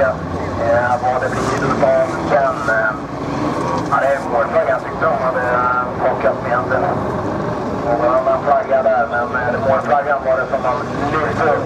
se vad det blir utav sen. Ja, det är målflaggan tyckte de hade plockat med någon annan flagga där, men målflaggan var det som man lyfte upp.